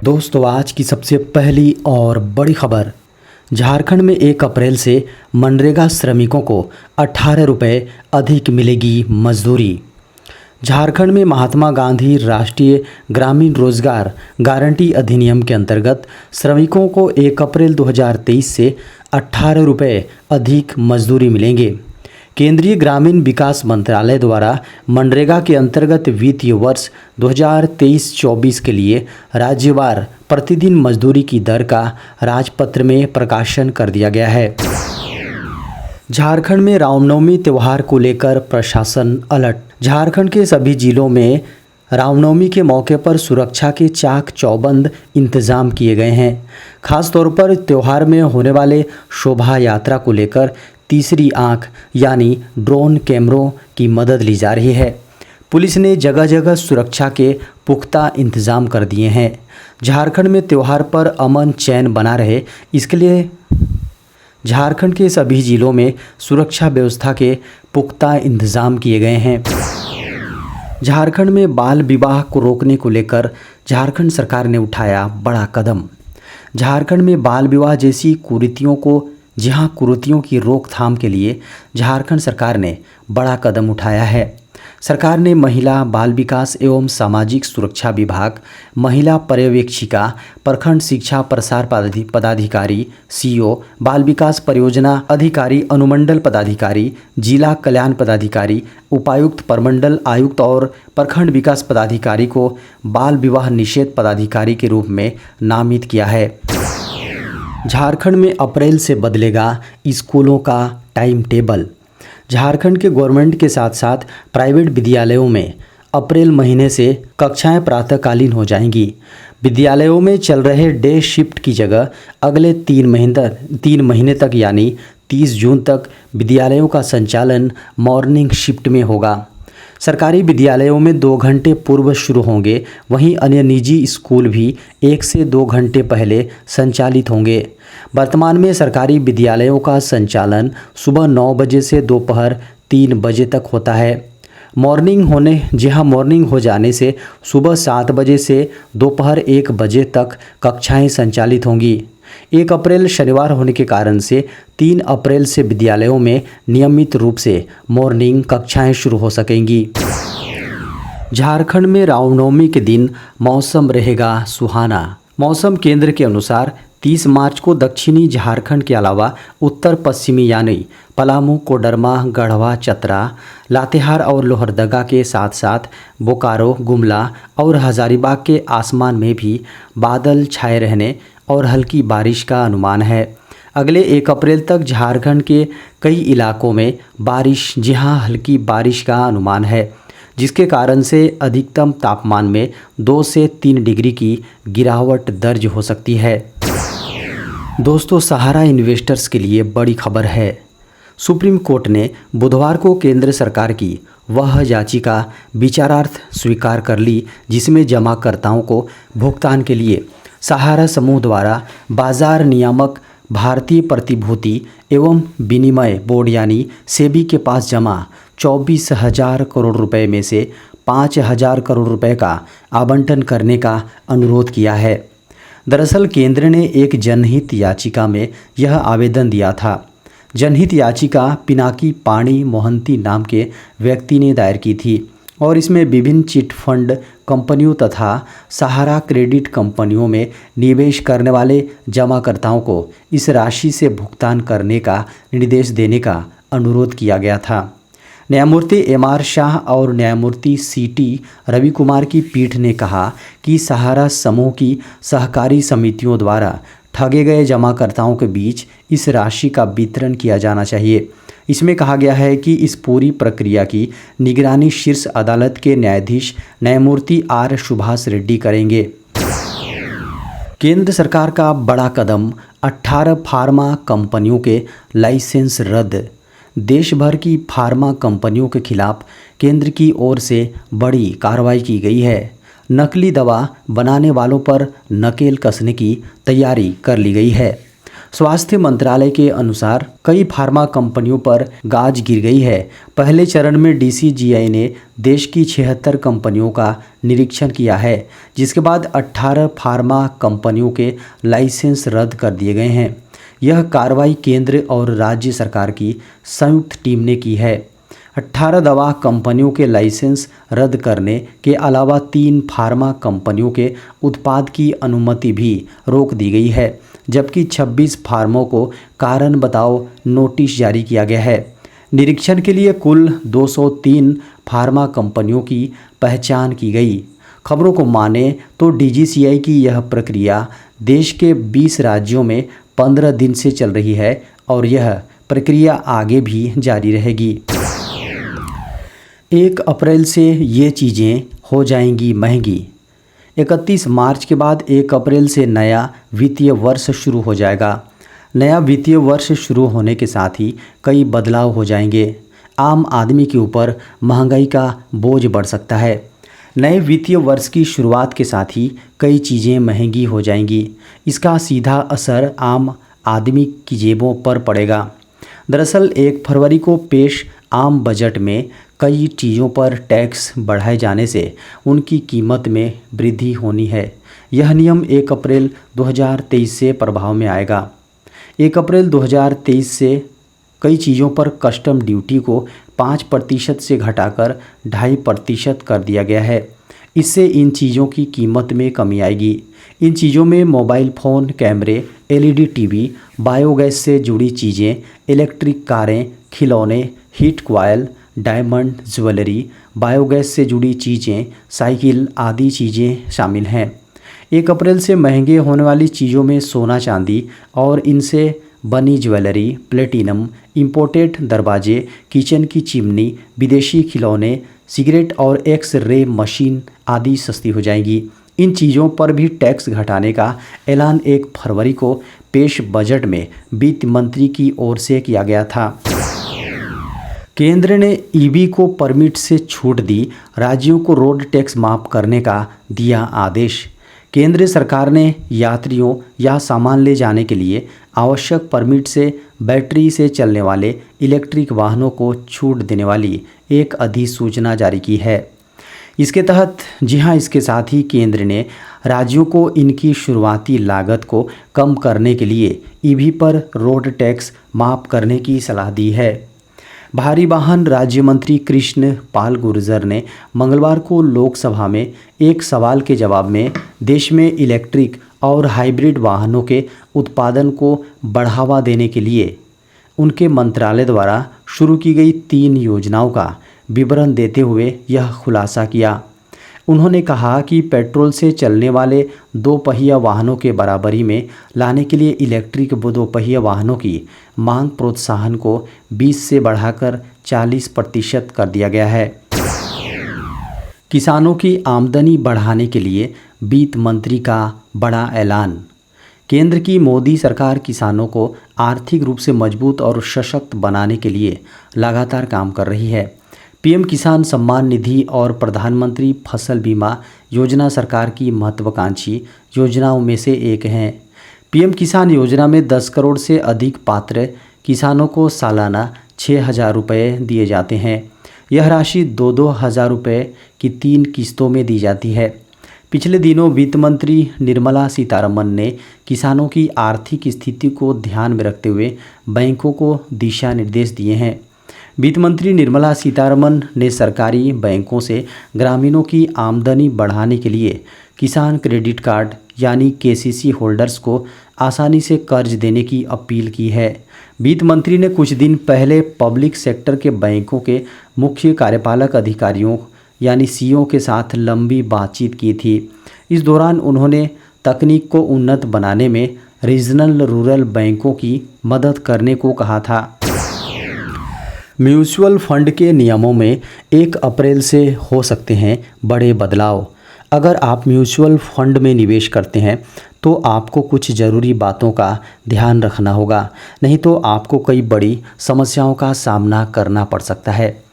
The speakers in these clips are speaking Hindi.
दोस्तों, आज की सबसे पहली और बड़ी खबर। झारखंड में 1 अप्रैल से मनरेगा श्रमिकों को 18 रुपये अधिक मिलेगी मजदूरी। झारखंड में महात्मा गांधी राष्ट्रीय ग्रामीण रोजगार गारंटी अधिनियम के अंतर्गत श्रमिकों को 1 अप्रैल 2023 से 18 रुपये अधिक मजदूरी मिलेंगे। केंद्रीय ग्रामीण विकास मंत्रालय द्वारा मनरेगा के अंतर्गत वित्तीय वर्ष 2023-24 के लिए राज्यवार प्रतिदिन मजदूरी की दर का राजपत्र में प्रकाशन कर दिया गया है। झारखंड में रामनवमी त्यौहार को लेकर प्रशासन अलर्ट। झारखंड के सभी जिलों में रामनवमी के मौके पर सुरक्षा के चाक चौबंद इंतजाम किए गए हैं। खास तौर पर त्यौहार में होने वाले शोभा यात्रा को लेकर तीसरी आंख यानी ड्रोन कैमरों की मदद ली जा रही है। पुलिस ने जगह जगह सुरक्षा के पुख्ता इंतजाम कर दिए हैं। झारखंड में त्यौहार पर अमन चैन बना रहे, इसके लिए झारखंड के सभी जिलों में सुरक्षा व्यवस्था के पुख्ता इंतजाम किए गए हैं। झारखंड में बाल विवाह को रोकने को लेकर झारखंड सरकार ने उठाया बड़ा कदम। झारखंड में बाल विवाह जैसी कुरीतियों की रोकथाम के लिए झारखंड सरकार ने बड़ा कदम उठाया है। सरकार ने महिला बाल विकास एवं सामाजिक सुरक्षा विभाग, महिला पर्यवेक्षिका, प्रखंड शिक्षा प्रसार पदाधिकारी, सीओ, बाल विकास परियोजना अधिकारी, अनुमंडल पदाधिकारी, जिला कल्याण पदाधिकारी, उपायुक्त, प्रमंडल आयुक्त और प्रखंड विकास पदाधिकारी को बाल विवाह निषेध पदाधिकारी के रूप में नामित किया है। झारखंड में अप्रैल से बदलेगा स्कूलों का टाइम टेबल। झारखंड के गवर्नमेंट के साथ साथ प्राइवेट विद्यालयों में अप्रैल महीने से कक्षाएं प्रातःकालीन हो जाएंगी। विद्यालयों में चल रहे डे शिफ्ट की जगह अगले 3 महीने तक यानी 30 जून तक विद्यालयों का संचालन मॉर्निंग शिफ्ट में होगा। सरकारी विद्यालयों में 2 घंटे पूर्व शुरू होंगे, वहीं अन्य निजी स्कूल भी 1 से 2 घंटे पहले संचालित होंगे। वर्तमान में सरकारी विद्यालयों का संचालन सुबह 9 बजे से दोपहर 3 बजे तक होता है। मॉर्निंग हो जाने से सुबह 7 बजे से दोपहर 1 बजे तक कक्षाएं संचालित होंगी। 1 अप्रैल शनिवार होने के कारण से 3 अप्रैल से विद्यालयों में नियमित रूप से मॉर्निंग कक्षाएं शुरू हो सकेंगी। झारखंड में रामनवमी के दिन मौसम रहेगा सुहाना। मौसम केंद्र के अनुसार 30 मार्च को दक्षिणी झारखंड के अलावा उत्तर पश्चिमी यानी पलामू, कोडरमा, गढ़वा, चतरा, लातेहार और लोहरदगा के साथ साथ बोकारो, गुमला और हजारीबाग के आसमान में भी बादल छाए रहने और हल्की बारिश का अनुमान है। अगले 1 अप्रैल तक झारखंड के कई इलाकों में बारिश हल्की बारिश का अनुमान है, जिसके कारण से अधिकतम तापमान में 2 से 3 डिग्री की गिरावट दर्ज हो सकती है। दोस्तों, सहारा इन्वेस्टर्स के लिए बड़ी खबर है। सुप्रीम कोर्ट ने बुधवार को केंद्र सरकार की वह याचिका विचारार्थ स्वीकार कर ली जिसमें जमाकर्ताओं को भुगतान के लिए सहारा समूह द्वारा बाजार नियामक भारतीय प्रतिभूति एवं विनिमय बोर्ड यानी सेबी के पास जमा 24,000 करोड़ रुपए में से 5,000 करोड़ रुपए का आवंटन करने का अनुरोध किया है। दरअसल केंद्र ने एक जनहित याचिका में यह आवेदन दिया था। जनहित याचिका पिनाकी पाणी मोहंती नाम के व्यक्ति ने दायर की थी और इसमें विभिन्न चिट फंड कंपनियों तथा सहारा क्रेडिट कंपनियों में निवेश करने वाले जमाकर्ताओं को इस राशि से भुगतान करने का निर्देश देने का अनुरोध किया गया था। न्यायमूर्ति एम.आर. शाह और न्यायमूर्ति सी.टी. रवि कुमार की पीठ ने कहा कि सहारा समूह की सहकारी समितियों द्वारा ठगे गए जमाकर्ताओं के बीच इस राशि का वितरण किया जाना चाहिए। इसमें कहा गया है कि इस पूरी प्रक्रिया की निगरानी शीर्ष अदालत के न्यायाधीश न्यायमूर्ति आर. सुभाष रेड्डी करेंगे। केंद्र सरकार का बड़ा कदम, 18 फार्मा कंपनियों के लाइसेंस रद्द। देश भर की फार्मा कंपनियों के खिलाफ केंद्र की ओर से बड़ी कार्रवाई की गई है। नकली दवा बनाने वालों पर नकेल कसने की तैयारी कर ली गई है। स्वास्थ्य मंत्रालय के अनुसार कई फार्मा कंपनियों पर गाज गिर गई है। पहले चरण में DCGI ने देश की 76 कंपनियों का निरीक्षण किया है, जिसके बाद 18 फार्मा कंपनियों के लाइसेंस रद्द कर दिए गए हैं। यह कार्रवाई केंद्र और राज्य सरकार की संयुक्त टीम ने की है। 18 दवा कंपनियों के लाइसेंस रद्द करने के अलावा 3 फार्मा कंपनियों के उत्पाद की अनुमति भी रोक दी गई है, जबकि 26 फार्मों को कारण बताओ नोटिस जारी किया गया है। निरीक्षण के लिए कुल 203 फार्मा कंपनियों की पहचान की गई। खबरों को माने तो DCGI की यह प्रक्रिया देश के 20 राज्यों में 15 दिन से चल रही है और यह प्रक्रिया आगे भी जारी रहेगी। 1 अप्रैल से ये चीज़ें हो जाएंगी महंगी। 31 मार्च के बाद 1 अप्रैल से नया वित्तीय वर्ष शुरू हो जाएगा। नया वित्तीय वर्ष शुरू होने के साथ ही कई बदलाव हो जाएंगे। आम आदमी के ऊपर महंगाई का बोझ बढ़ सकता है। नए वित्तीय वर्ष की शुरुआत के साथ ही कई चीज़ें महंगी हो जाएंगी। इसका सीधा असर आम आदमी की जेबों पर पड़ेगा। दरअसल 1 फरवरी को पेश आम बजट में कई चीज़ों पर टैक्स बढ़ाए जाने से उनकी कीमत में वृद्धि होनी है। यह नियम 1 अप्रैल 2023 से प्रभाव में आएगा। 1 अप्रैल 2023 से कई चीज़ों पर कस्टम ड्यूटी को 5% से घटाकर 2.5% कर दिया गया है। इससे इन चीज़ों की कीमत में कमी आएगी। इन चीज़ों में मोबाइल फ़ोन, कैमरे, LED टीवी, बायोगैस से जुड़ी चीज़ें, इलेक्ट्रिक कारें, खिलौने, heat coil, diamond jewellery, biogas से जुड़ी चीज़ें, साइकिल आदि चीज़ें शामिल हैं। 1 अप्रैल से महंगे होने वाली चीज़ों में सोना चांदी और इनसे बनी ज्वेलरी, प्लेटिनम, इंपोर्टेड दरवाजे, किचन की चिमनी, विदेशी खिलौने, सिगरेट और एक्स-रे मशीन आदि सस्ती हो जाएंगी। इन चीज़ों पर भी टैक्स घटाने का ऐलान 1 फरवरी को पेश बजट में वित्त मंत्री की ओर से किया गया था। केंद्र ने EV को परमिट से छूट दी, राज्यों को रोड टैक्स माफ़ करने का दिया आदेश। केंद्र सरकार ने यात्रियों या सामान ले जाने के लिए आवश्यक परमिट से बैटरी से चलने वाले इलेक्ट्रिक वाहनों को छूट देने वाली एक अधिसूचना जारी की है। इसके तहत इसके साथ ही केंद्र ने राज्यों को इनकी शुरुआती लागत को कम करने के लिए EV पर रोड टैक्स माफ़ करने की सलाह दी है। भारी वाहन राज्य मंत्री कृष्ण पाल गुर्जर ने मंगलवार को लोकसभा में एक सवाल के जवाब में देश में इलेक्ट्रिक और हाइब्रिड वाहनों के उत्पादन को बढ़ावा देने के लिए उनके मंत्रालय द्वारा शुरू की गई 3 योजनाओं का विवरण देते हुए यह खुलासा किया। उन्होंने कहा कि पेट्रोल से चलने वाले 2 पहिया वाहनों के बराबरी में लाने के लिए इलेक्ट्रिक 2 पहिया वाहनों की मांग प्रोत्साहन को 20 से बढ़ाकर 40% कर दिया गया है। किसानों की आमदनी बढ़ाने के लिए वित्त मंत्री का बड़ा ऐलान। केंद्र की मोदी सरकार किसानों को आर्थिक रूप से मजबूत और सशक्त बनाने के लिए लगातार काम कर रही है। PM किसान सम्मान निधि और प्रधानमंत्री फसल बीमा योजना सरकार की महत्वाकांक्षी योजनाओं में से एक हैं। PM किसान योजना में 10 करोड़ से अधिक पात्र किसानों को सालाना 6,000 रुपये दिए जाते हैं। यह राशि 2-2 हज़ार रुपये की 3 किस्तों में दी जाती है। पिछले दिनों वित्त मंत्री निर्मला सीतारमण ने किसानों की आर्थिक स्थिति को ध्यान में रखते हुए बैंकों को दिशा निर्देश दिए हैं। वित्त मंत्री निर्मला सीतारमण ने सरकारी बैंकों से ग्रामीणों की आमदनी बढ़ाने के लिए किसान क्रेडिट कार्ड यानी KCC होल्डर्स को आसानी से कर्ज देने की अपील की है। वित्त मंत्री ने कुछ दिन पहले पब्लिक सेक्टर के बैंकों के मुख्य कार्यपालक अधिकारियों यानी CEO के साथ लंबी बातचीत की थी। इस दौरान उन्होंने तकनीक को उन्नत बनाने में रीजनल रूरल बैंकों की मदद करने को कहा था। म्यूचुअल फंड के नियमों में 1 अप्रैल से हो सकते हैं बड़े बदलाव। अगर आप म्यूचुअल फंड में निवेश करते हैं तो आपको कुछ ज़रूरी बातों का ध्यान रखना होगा, नहीं तो आपको कई बड़ी समस्याओं का सामना करना पड़ सकता है।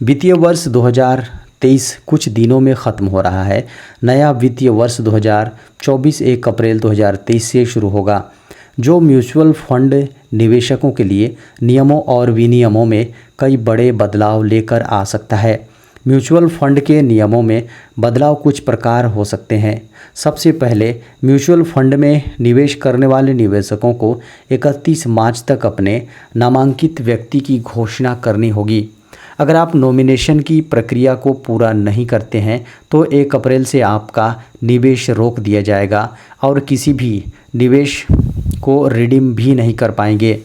वित्तीय वर्ष 2023 कुछ दिनों में ख़त्म हो रहा है। नया वित्तीय वर्ष 2024 1 अप्रैल 2023 से शुरू होगा। जो म्यूचुअल फंड निवेशकों के लिए नियमों और विनियमों में कई बड़े बदलाव लेकर आ सकता है। म्यूचुअल फंड के नियमों में बदलाव कुछ प्रकार हो सकते हैं। सबसे पहले म्यूचुअल फंड में निवेश करने वाले निवेशकों को 31 मार्च तक अपने नामांकित व्यक्ति की घोषणा करनी होगी। अगर आप नॉमिनेशन की प्रक्रिया को पूरा नहीं करते हैं तो 1 अप्रैल से आपका निवेश रोक दिया जाएगा और किसी भी निवेश को रिडीम भी नहीं कर पाएंगे।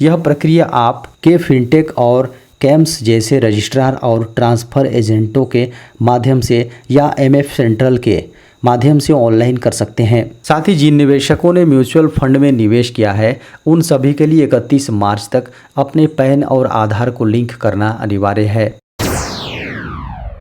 यह प्रक्रिया आपके फिनटेक और कैम्स जैसे रजिस्ट्रार और ट्रांसफ़र एजेंटों के माध्यम से या एमएफ सेंट्रल के माध्यम से ऑनलाइन कर सकते हैं। साथ ही जिन निवेशकों ने म्यूचुअल फंड में निवेश किया है उन सभी के लिए 31 मार्च तक अपने पैन और आधार को लिंक करना अनिवार्य है।